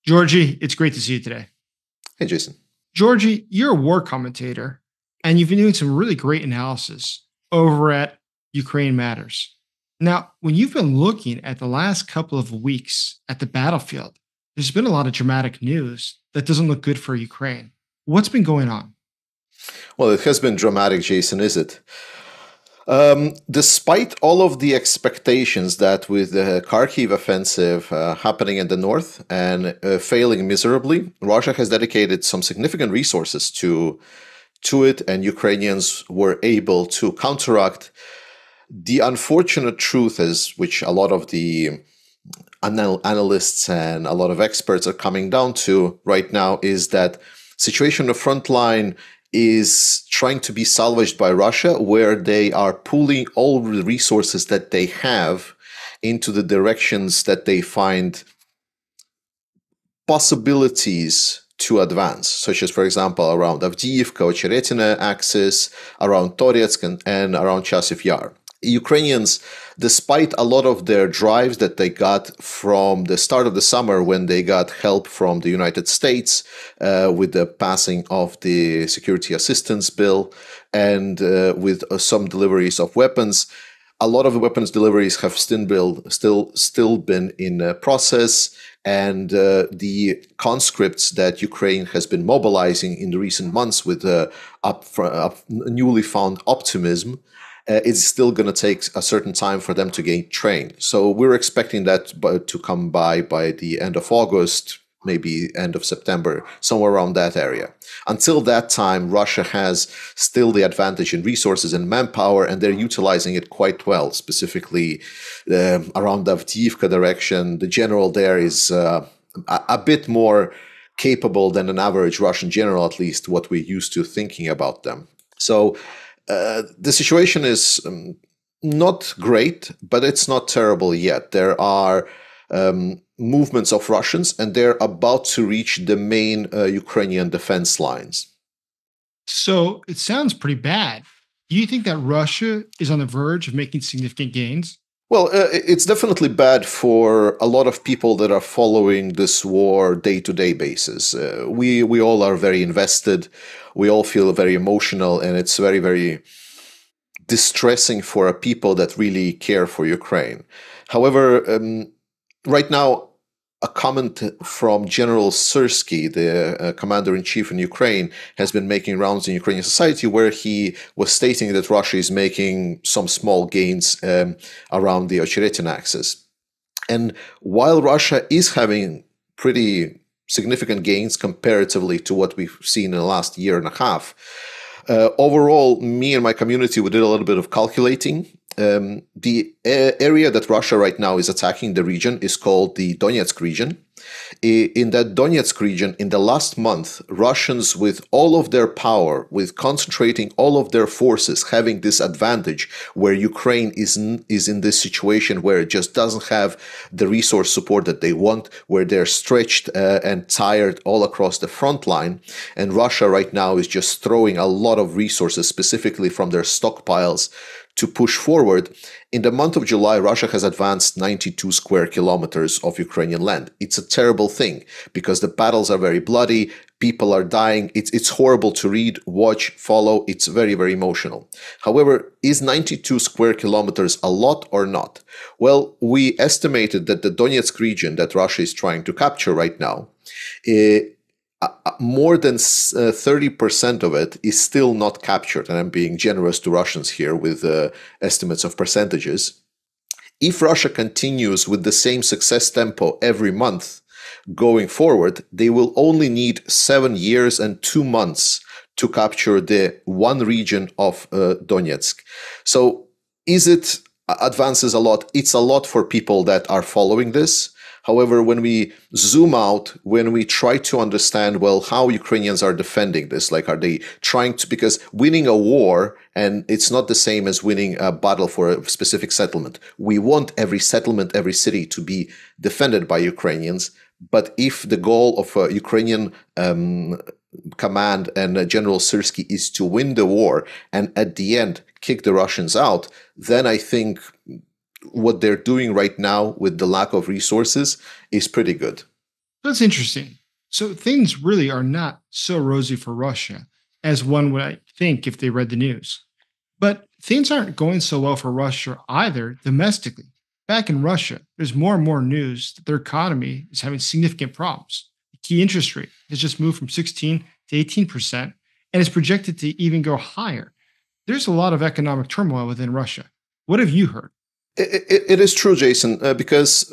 Georgie, it's great to see you today. Hey, Jason. Georgie, you're a war commentator, and you've been doing some really great analysis over at Ukraine Matters. Now, when you've been looking at the last couple of weeks at the battlefield, there's been a lot of dramatic news that doesn't look good for Ukraine. What's been going on? Well, it has been dramatic, Jason, is it? Despite all of the expectations that with the Kharkiv Offensive happening in the north and failing miserably, Russia has dedicated some significant resources to it, and Ukrainians were able to counteract. The unfortunate truth is, which a lot of the analysts and a lot of experts are coming down to right now, is that situation on the front line is trying to be salvaged by Russia, where they are pulling all the resources that they have into the directions that they find possibilities to advance, such as, for example, around Avdiivka, Ocheretina axis, around Toretsk, and around Chasiv Yar. Ukrainians, despite a lot of their drives that they got from the start of the summer when they got help from the United States with the passing of the security assistance bill and with some deliveries of weapons, a lot of the weapons deliveries have still been in process, and the conscripts that Ukraine has been mobilizing in the recent months with newly found optimism, it's still going to take a certain time for them to get trained. So we're expecting that to come by the end of August, maybe end of September, somewhere around that area. Until that time, Russia has still the advantage in resources and manpower, and they're utilizing it quite well, specifically around the Avdiivka direction. The general there is a bit more capable than an average Russian general, at least what we're used to thinking about them. So the situation is not great, but it's not terrible yet. There are movements of Russians, and they're about to reach the main Ukrainian defense lines. So it sounds pretty bad. Do you think that Russia is on the verge of making significant gains? Well, it's definitely bad for a lot of people that are following this war day-to-day basis. We all are very invested. We all feel very emotional, and it's very, very distressing for people that really care for Ukraine. However, right now, a comment from General Syrsky, the commander-in-chief in Ukraine, has been making rounds in Ukrainian society, where he was stating that Russia is making some small gains around the Ocheretina axis. And while Russia is having pretty significant gains comparatively to what we've seen in the last year and a half, overall, me and my community, we did a little bit of calculating. The area that Russia right now is attacking, the region, is called the Donetsk region. In that Donetsk region, in the last month, Russians, with all of their power, with concentrating all of their forces, having this advantage where Ukraine is in this situation where it just doesn't have the resource support that they want, where they're stretched and tired all across the front line. And Russia right now is just throwing a lot of resources, specifically from their stockpiles, to push forward. In the month of July, Russia has advanced 92 square kilometers of Ukrainian land. It's a terrible thing because the battles are very bloody, people are dying. It's horrible to read, watch, follow. It's very, very emotional. However, is 92 square kilometers a lot or not? Well, we estimated that the Donetsk region that Russia is trying to capture right now, more than 30% of it is still not captured, and I'm being generous to Russians here with estimates of percentages. If Russia continues with the same success tempo every month going forward, they will only need 7 years and 2 months to capture the one region of Donetsk. So is it advances a lot? It's a lot for people that are following this. However, when we zoom out, when we try to understand, well, how Ukrainians are defending this, like, are they trying to, because winning a war, and it's not the same as winning a battle for a specific settlement. We want every settlement, every city to be defended by Ukrainians. But if the goal of Ukrainian command and General Syrsky is to win the war and at the end kick the Russians out, then I think what they're doing right now with the lack of resources is pretty good. That's interesting. So things really are not so rosy for Russia as one would think if they read the news. But things aren't going so well for Russia either domestically. Back in Russia, there's more and more news that their economy is having significant problems. The key interest rate has just moved from 16 to 18% and is projected to even go higher. There's a lot of economic turmoil within Russia. What have you heard? It is true, Jason, because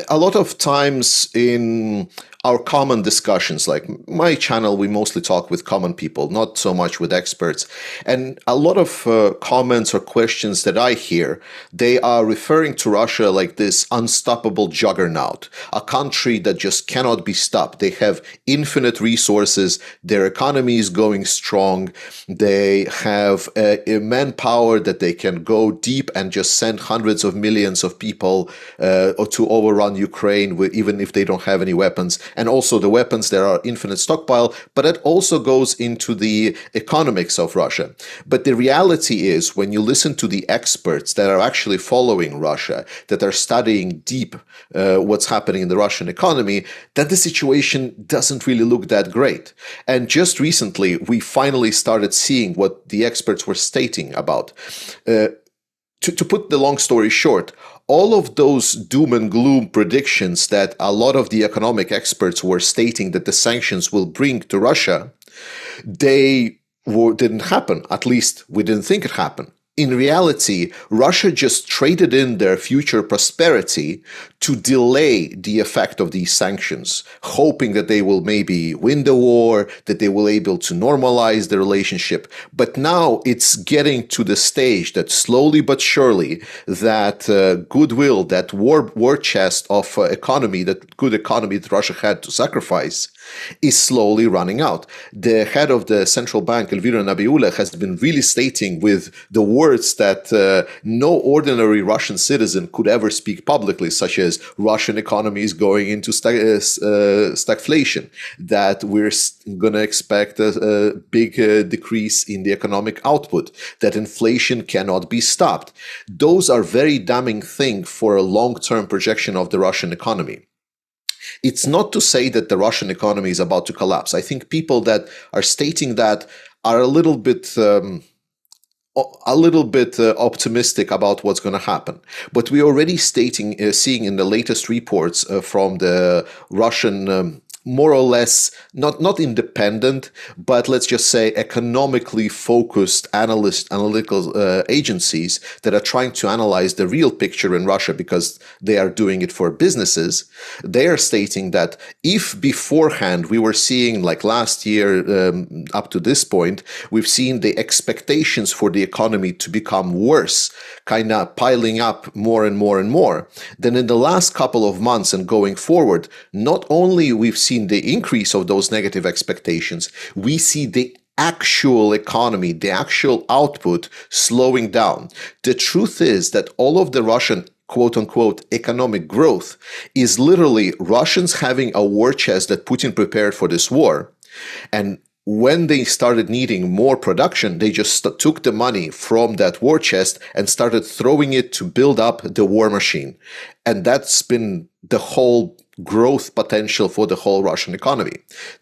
a lot of times in our common discussions, like my channel, we mostly talk with common people, not so much with experts. And a lot of comments or questions that I hear, they are referring to Russia like this unstoppable juggernaut, a country that just cannot be stopped. They have infinite resources. Their economy is going strong. They have a manpower that they can go deep and just send hundreds of millions of people to overrun Ukraine, even if they don't have any weapons. And also the weapons, there are infinite stockpile, but it also goes into the economics of Russia. But the reality is, when you listen to the experts that are actually following Russia, that are studying deep what's happening in the Russian economy, that the situation doesn't really look that great. And just recently, we finally started seeing what the experts were stating about. To put the long story short, all of those doom and gloom predictions that a lot of the economic experts were stating that the sanctions will bring to Russia, they didn't happen. At least we didn't think it happened. In reality, Russia just traded in their future prosperity to delay the effect of these sanctions, hoping that they will maybe win the war, that they will be able to normalize the relationship. But now it's getting to the stage that slowly but surely that goodwill, that war chest of economy, that good economy that Russia had to sacrifice, is slowly running out. The head of the central bank, Elvira Nabiullah, has been really stating with the words that no ordinary Russian citizen could ever speak publicly, such as Russian economy is going into stagflation, that we're going to expect a big decrease in the economic output, that inflation cannot be stopped. Those are very damning things for a long-term projection of the Russian economy. It's not to say that the Russian economy is about to collapse. I think people that are stating that are a little bit optimistic about what's going to happen. But we're already seeing in the latest reports from the Russian more or less not independent, but let's just say economically focused analytical agencies that are trying to analyze the real picture in Russia, because they are doing it for businesses. They are stating that if beforehand we were seeing, like last year up to this point, we've seen the expectations for the economy to become worse, kind of piling up more and more and more, then in the last couple of months and going forward, not only we've seen the increase of those negative expectations, we see the actual economy, the actual output slowing down. The truth is that all of the Russian quote-unquote economic growth is literally Russians having a war chest that Putin prepared for this war. And when they started needing more production, they just took the money from that war chest and started throwing it to build up the war machine. And that's been the whole growth potential for the whole Russian economy.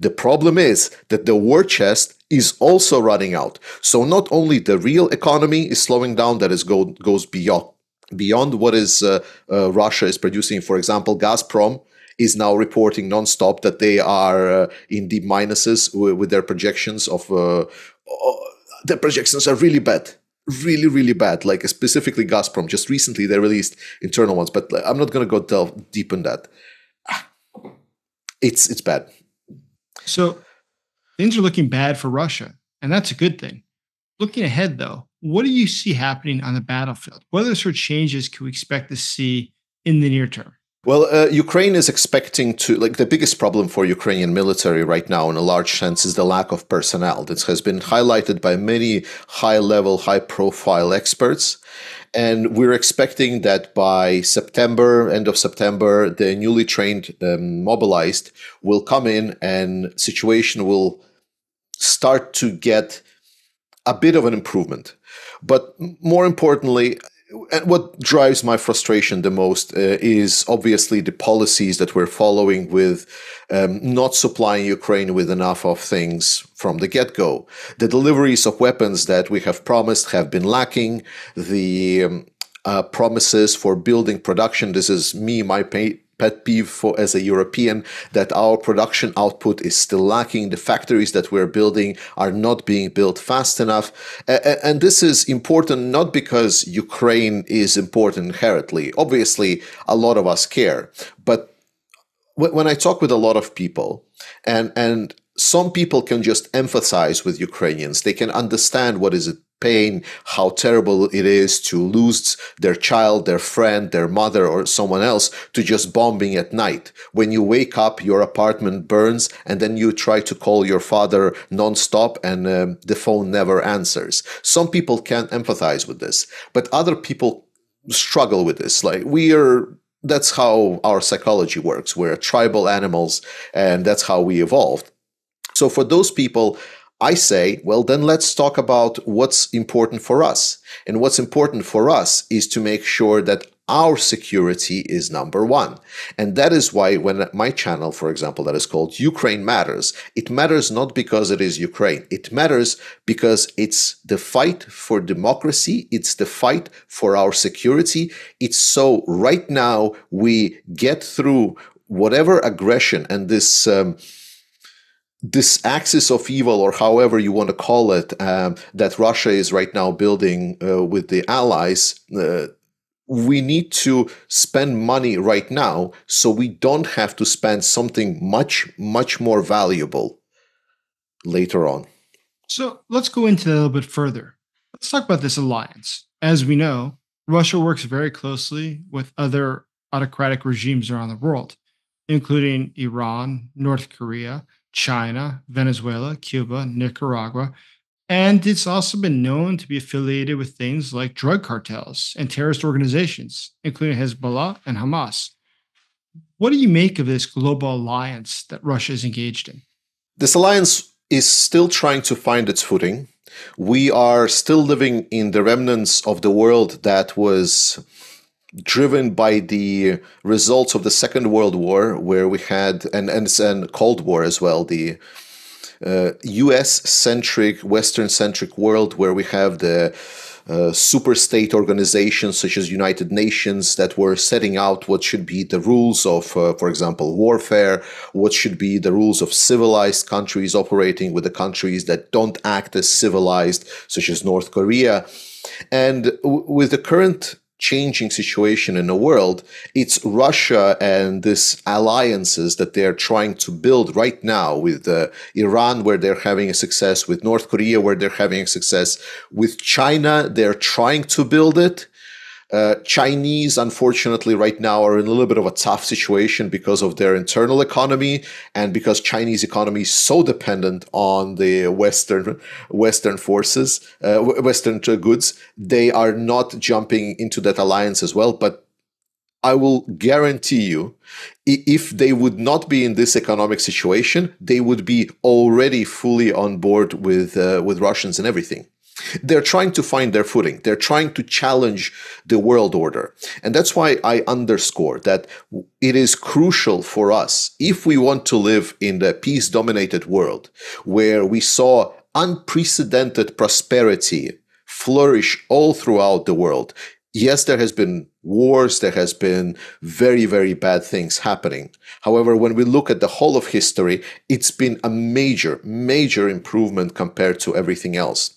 The problem is that the war chest is also running out. So not only the real economy is slowing down, that is goes beyond what is Russia is producing. For example, Gazprom is now reporting nonstop that they are in deep minuses with their projections of the projections are really bad. Really, really bad. Like specifically Gazprom. Just recently they released internal ones, but I'm not going to go delve deep in that. It's bad. So things are looking bad for Russia, and that's a good thing. Looking ahead, though, what do you see happening on the battlefield? What other sort of changes can we expect to see in the near term? Well, Ukraine is expecting to, like, the biggest problem for Ukrainian military right now, in a large sense, is the lack of personnel. This has been highlighted by many high-level, high-profile experts. And we're expecting that by September, end of September, the newly trained, mobilized will come in and situation will start to get a bit of an improvement. But more importantly, And what drives my frustration the most is obviously the policies that we're following with not supplying Ukraine with enough of things from the get-go. The deliveries of weapons that we have promised have been lacking. The promises for building production, this is my pet peeve for as a European, that our production output is still lacking. The factories that we're building are not being built fast enough. And this is important not because Ukraine is important inherently. Obviously, a lot of us care. But when I talk with a lot of people, and some people can just empathize with Ukrainians, they can understand what is it pain, how terrible it is to lose their child, their friend, their mother, or someone else to just bombing at night. When you wake up, your apartment burns, and then you try to call your father nonstop, and the phone never answers. Some people can empathize with this, but other people struggle with this. That's how our psychology works. We're tribal animals, and that's how we evolved. So for those people, I say, well, then let's talk about what's important for us. And what's important for us is to make sure that our security is number one. And that is why when my channel, for example, that is called Ukraine Matters, it matters not because it is Ukraine. It matters because it's the fight for democracy. It's the fight for our security. It's so right now we get through whatever aggression and this axis of evil, or however you want to call it, that Russia is right now building with the allies, we need to spend money right now so we don't have to spend something much, much more valuable later on. So let's go into that a little bit further. Let's talk about this alliance. As we know, Russia works very closely with other autocratic regimes around the world, including Iran, North Korea, China, Venezuela, Cuba, Nicaragua, and it's also been known to be affiliated with things like drug cartels and terrorist organizations, including Hezbollah and Hamas. What do you make of this global alliance that Russia is engaged in? This alliance is still trying to find its footing. We are still living in the remnants of the world that was driven by the results of the Second World War, where we had, and Cold War as well, the US-centric, Western-centric world, where we have the super state organizations such as United Nations that were setting out what should be the rules of, for example, warfare, what should be the rules of civilized countries operating with the countries that don't act as civilized, such as North Korea. And with the current changing situation in the world, it's Russia and these alliances that they're trying to build right now with Iran, where they're having a success, with North Korea, where they're having a success, with China, they're trying to build it. Chinese, unfortunately, right now are in a little bit of a tough situation because of their internal economy and because Chinese economy is so dependent on the Western forces, Western goods. They are not jumping into that alliance as well. But I will guarantee you, if they would not be in this economic situation, they would be already fully on board with Russians and everything. They're trying to find their footing. They're trying to challenge the world order. And that's why I underscore that it is crucial for us, if we want to live in the peace-dominated world, where we saw unprecedented prosperity flourish all throughout the world. Yes, there has been wars, there has been very, very bad things happening. However, when we look at the whole of history, it's been a major, major improvement compared to everything else.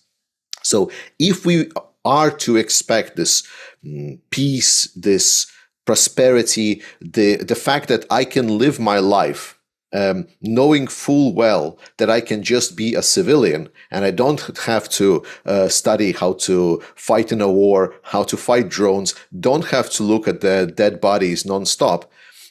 So if we are to expect this peace, this prosperity, the fact that I can live my life knowing full well that I can just be a civilian and I don't have to study how to fight in a war, how to fight drones, don't have to look at the dead bodies nonstop,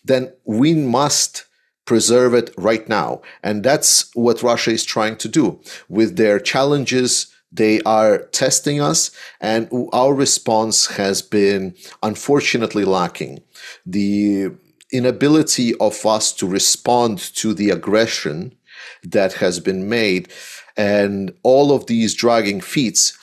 then we must preserve it right now. And that's what Russia is trying to do with their challenges. They are testing us, and our response has been unfortunately lacking. The inability of us to respond to the aggression that has been made and all of these dragging feet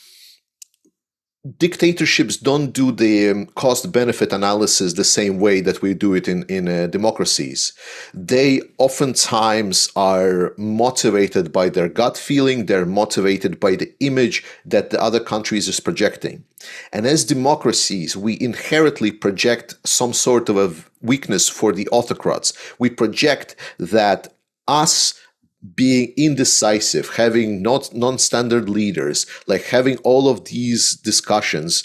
dictatorships don't do the cost-benefit analysis the same way that we do it in democracies. They oftentimes are motivated by their gut feeling. They're motivated by the image that the other countries is projecting. And as democracies, we inherently project some sort of a weakness for the autocrats. We project that us being indecisive, having not non-standard leaders, like having all of these discussions,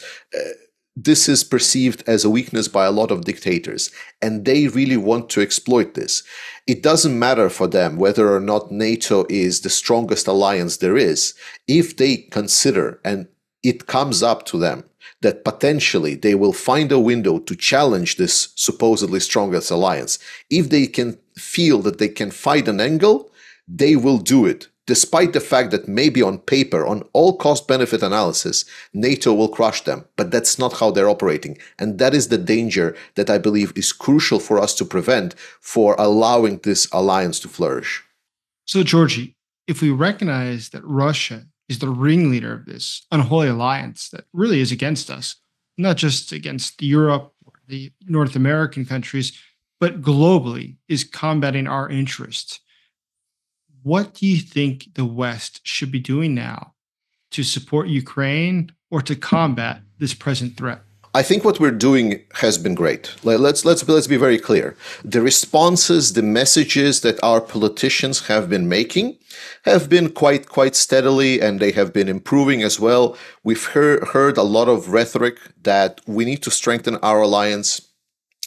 this is perceived as a weakness by a lot of dictators, and they really want to exploit this. It doesn't matter for them whether or not NATO is the strongest alliance there is. If they consider, and it comes up to them, that potentially they will find a window to challenge this supposedly strongest alliance, if they can feel that they can fight an angle, they will do it, despite the fact that maybe on paper, on all cost-benefit analysis, NATO will crush them. But that's not how they're operating. And that is the danger that I believe is crucial for us to prevent for allowing this alliance to flourish. So, Georgie, if we recognize that Russia is the ringleader of this unholy alliance that really is against us, not just against Europe or the North American countries, but globally is combating our interests, what do you think the West should be doing now to support Ukraine or to combat this present threat? I think what we're doing has been great. Let's be very clear. The responses, the messages that our politicians have been making have been quite steadily, and they have been improving as well. We've heard a lot of rhetoric that we need to strengthen our alliance.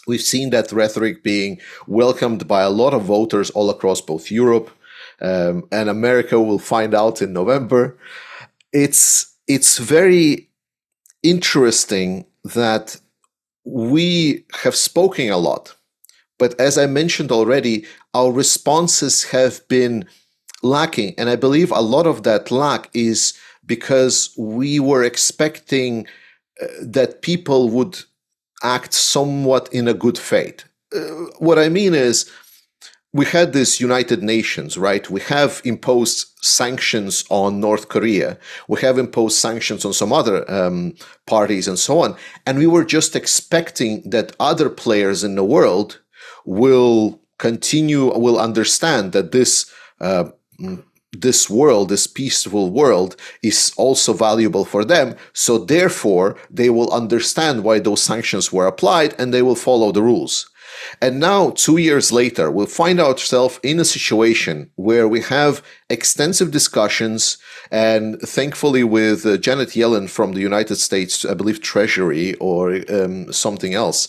We've seen that rhetoric being welcomed by a lot of voters all across both Europe. And America will find out in November. It's very interesting that we have spoken a lot, but as I mentioned already, our responses have been lacking, and I believe a lot of that lack is because we were expecting that people would act somewhat in a good faith. What I mean is, we had this United Nations, right? We have imposed sanctions on North Korea. We have imposed sanctions on some other parties and so on. And we were just expecting that other players in the world will understand that this world, this peaceful world, is also valuable for them. So therefore, they will understand why those sanctions were applied and they will follow the rules. And now, 2 years later, we'll find ourselves in a situation where we have extensive discussions, and thankfully with Janet Yellen from the United States, I believe Treasury or something else,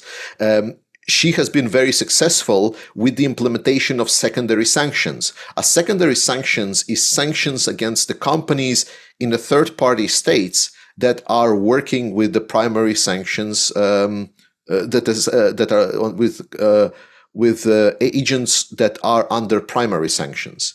she has been very successful with the implementation of secondary sanctions. A secondary sanctions is sanctions against the companies in the third-party states that are working with the primary sanctions that are with agents that are under primary sanctions.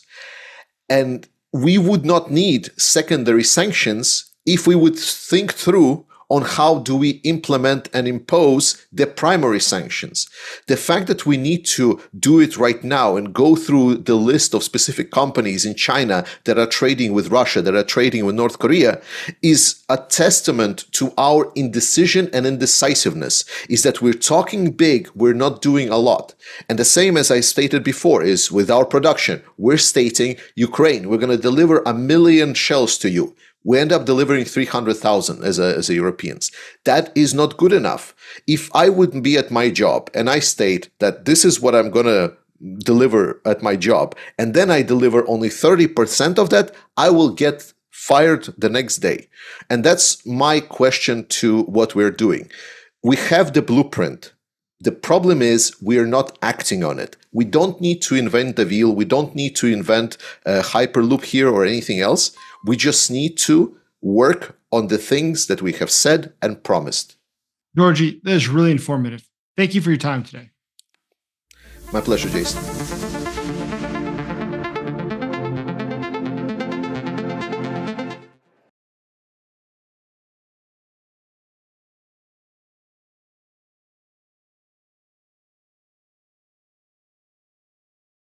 And we would not need secondary sanctions if we would think through on how do we implement and impose the primary sanctions. The fact that we need to do it right now and go through the list of specific companies in China that are trading with Russia, that are trading with North Korea, is a testament to our indecision and indecisiveness, is that we're talking big, we're not doing a lot. And the same as I stated before is with our production. We're stating, Ukraine, we're going to deliver 1 million shells to you. We end up delivering 300,000 as a Europeans. That is not good enough. If I wouldn't be at my job and I state that this is what I'm going to deliver at my job, and then I deliver only 30% of that, I will get fired the next day. And that's my question to what we're doing. We have the blueprint. The problem is we are not acting on it. We don't need to invent the wheel. We don't need to invent a hyperloop here or anything else. We just need to work on the things that we have said and promised. Georgie, that is really informative. Thank you for your time today. My pleasure, Jason.